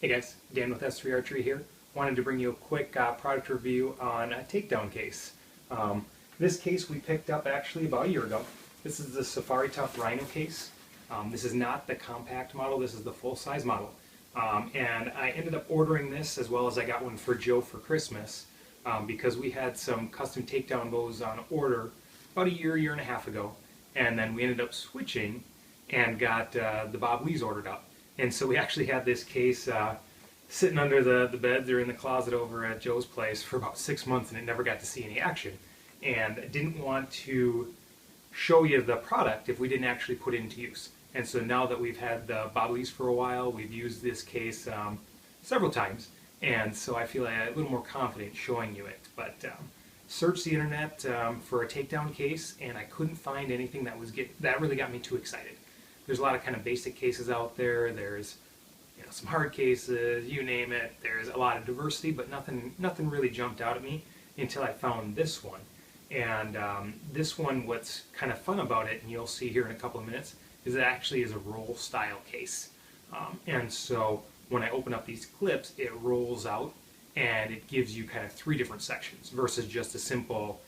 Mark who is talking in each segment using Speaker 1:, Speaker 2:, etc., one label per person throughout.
Speaker 1: Hey guys, Dan with S3 Archery here. Wanted to bring you a quick product review on a takedown case. This case we picked up actually about a year ago. This is the Safari Tuff Rhino case. This is not the compact model, this is the full-size model. And I ended up ordering this as well as I got one for Joe for Christmas because we had some custom takedown bows on order about a year and a half ago. And then we ended up switching and got the Bob Lees ordered up. And so we actually had this case sitting under the beds or in the closet over at Joe's place for about 6 months, and it never got to see any action. And I didn't want to show you the product if we didn't actually put it into use. And so now that we've had the Bob Lees for a while, we've used this case several times, and so I feel a little more confident showing you it. But searched the internet for a takedown case, and I couldn't find anything that really got me too excited. There's a lot of kind of basic cases out there. There's some hard cases, you name it. There's a lot of diversity, but nothing really jumped out at me until I found this one. And this one, what's kind of fun about it, and you'll see here in a couple of minutes, is it actually is a roll style case. And so when I open up these clips, it rolls out and it gives you kind of 3 different sections versus just a simple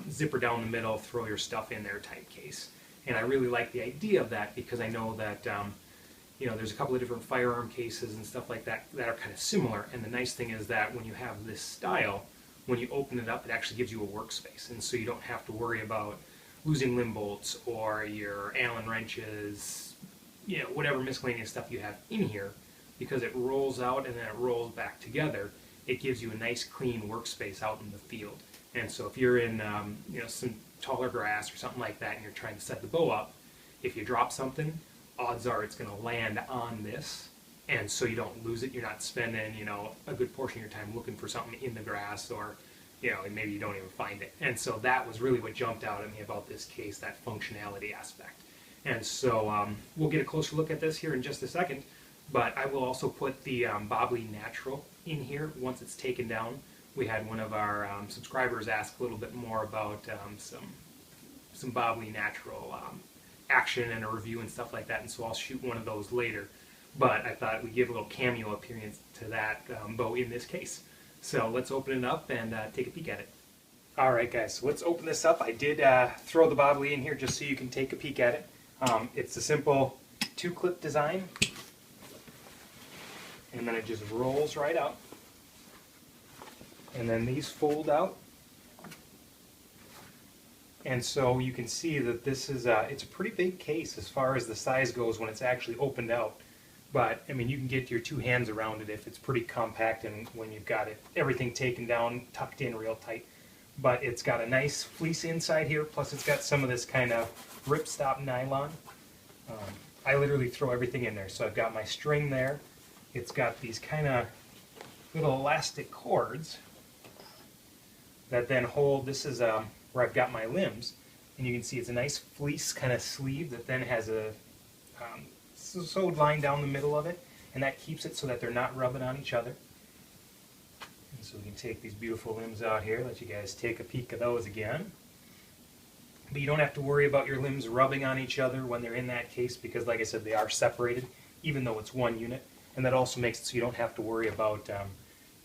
Speaker 1: zipper down the middle, throw your stuff in there type case. And I really like the idea of that because I know that there's a couple of different firearm cases and stuff like that that are kind of similar. And the nice thing is that when you have this style, when you open it up, it actually gives you a workspace. And so you don't have to worry about losing limb bolts or your Allen wrenches, whatever miscellaneous stuff you have in here, because it rolls out and then it rolls back together. It gives you a nice clean workspace out in the field. And so if you're in some taller grass or something like that and you're trying to set the bow up, if you drop something, odds are it's going to land on this, and so you don't lose it. You're not spending a good portion of your time looking for something in the grass, or and maybe you don't even find it. And so that was really what jumped out at me about this case, that functionality aspect. And so we'll get a closer look at this here in just a second, but I will also put the Bob Lee Natural in here once it's taken down. We had one of our subscribers ask a little bit more about some Bob Lee Natural action and a review and stuff like that, and so I'll shoot one of those later. But I thought we'd give a little cameo appearance to that bow in this case. So let's open it up and take a peek at it. Alright guys, so let's open this up. I did throw the Bob Lee in here just so you can take a peek at it. It's a simple 2-clip design, and then it just rolls right out. And then these fold out. And so you can see that this is it's a pretty big case as far as the size goes when it's actually opened out. But I mean, you can get your 2 hands around it if it's pretty compact and when you've got everything taken down, tucked in real tight. But it's got a nice fleece inside here, plus it's got some of this kind of ripstop nylon. I literally throw everything in there. So I've got my string there. It's got these kind of little elastic cords that then hold. This is where I've got my limbs, and you can see it's a nice fleece kind of sleeve that then has a sewed line down the middle of it, and that keeps it so that they're not rubbing on each other. And so we can take these beautiful limbs out here, let you guys take a peek of those again. But you don't have to worry about your limbs rubbing on each other when they're in that case, because like I said, they are separated even though it's one unit, and that also makes it so you don't have to worry about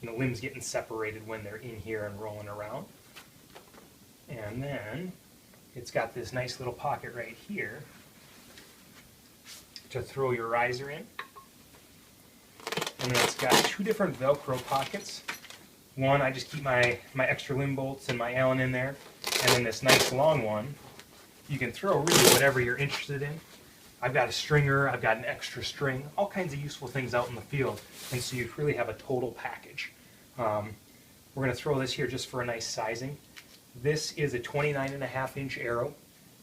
Speaker 1: limbs getting separated when they're in here and rolling around. And then it's got this nice little pocket right here to throw your riser in. And then it's got 2 different Velcro pockets. One, I just keep my extra limb bolts and my Allen in there. And then this nice long one, you can throw really whatever you're interested in. I've got a stringer, I've got an extra string, all kinds of useful things out in the field. And so you really have a total package. We're going to throw this here just for a nice sizing. This is a 29.5-inch arrow,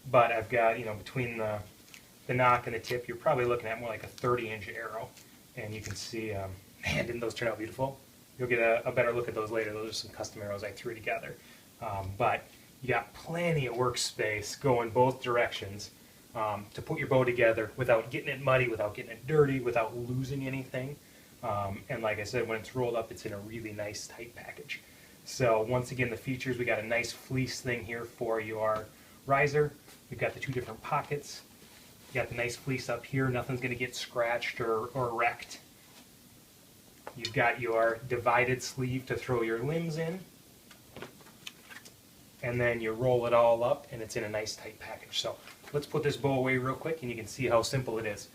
Speaker 1: but I've got, between the knock and the tip, you're probably looking at more like a 30-inch arrow. And you can see, man, didn't those turn out beautiful? You'll get a better look at those later. Those are some custom arrows I threw together. But you got plenty of workspace going both directions to put your bow together without getting it muddy, without getting it dirty, without losing anything. And like I said, when it's rolled up, it's in a really nice tight package. So once again, the features, we got a nice fleece thing here for your riser. We've got the 2 different pockets. You got the nice fleece up here. Nothing's going to get scratched or wrecked. You've got your divided sleeve to throw your limbs in, and then you roll it all up and it's in a nice tight package. So let's put this bow away real quick and you can see how simple it is.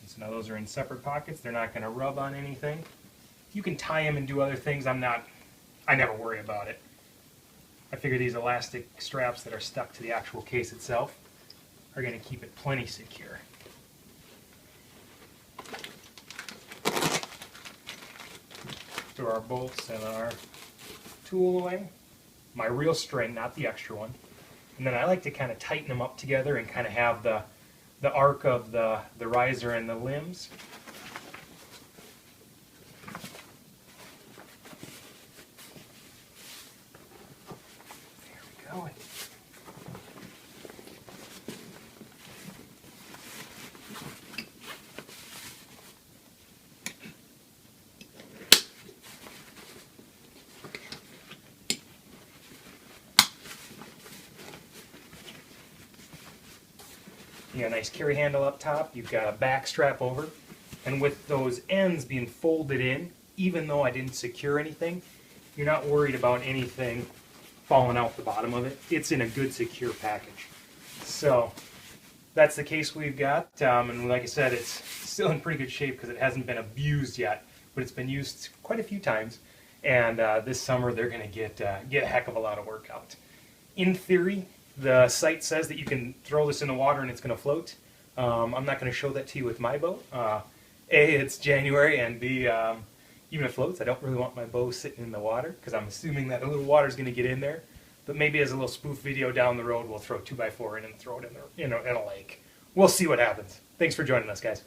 Speaker 1: So now those are in separate pockets. They're not going to rub on anything. You can tie them and do other things. I never worry about it. I figure these elastic straps that are stuck to the actual case itself are going to keep it plenty secure. Throw our bolts and our tool away. My real string, not the extra one. And then I like to kind of tighten them up together and kind of have the arc of the riser and the limbs. There we go. You got a nice carry handle up top, you've got a back strap over, and with those ends being folded in, even though I didn't secure anything, you're not worried about anything falling out the bottom of it. It's in a good secure package. So that's the case we've got, and like I said, it's still in pretty good shape because it hasn't been abused yet, but it's been used quite a few times, and this summer they're going to get a heck of a lot of work out. In theory, the site says that you can throw this in the water and it's going to float. I'm not going to show that to you with my boat. A, it's January, and B, even if it floats, I don't really want my bow sitting in the water because I'm assuming that a little water is going to get in there. But maybe as a little spoof video down the road, we'll throw 2x4 in and throw it in a lake. We'll see what happens. Thanks for joining us, guys.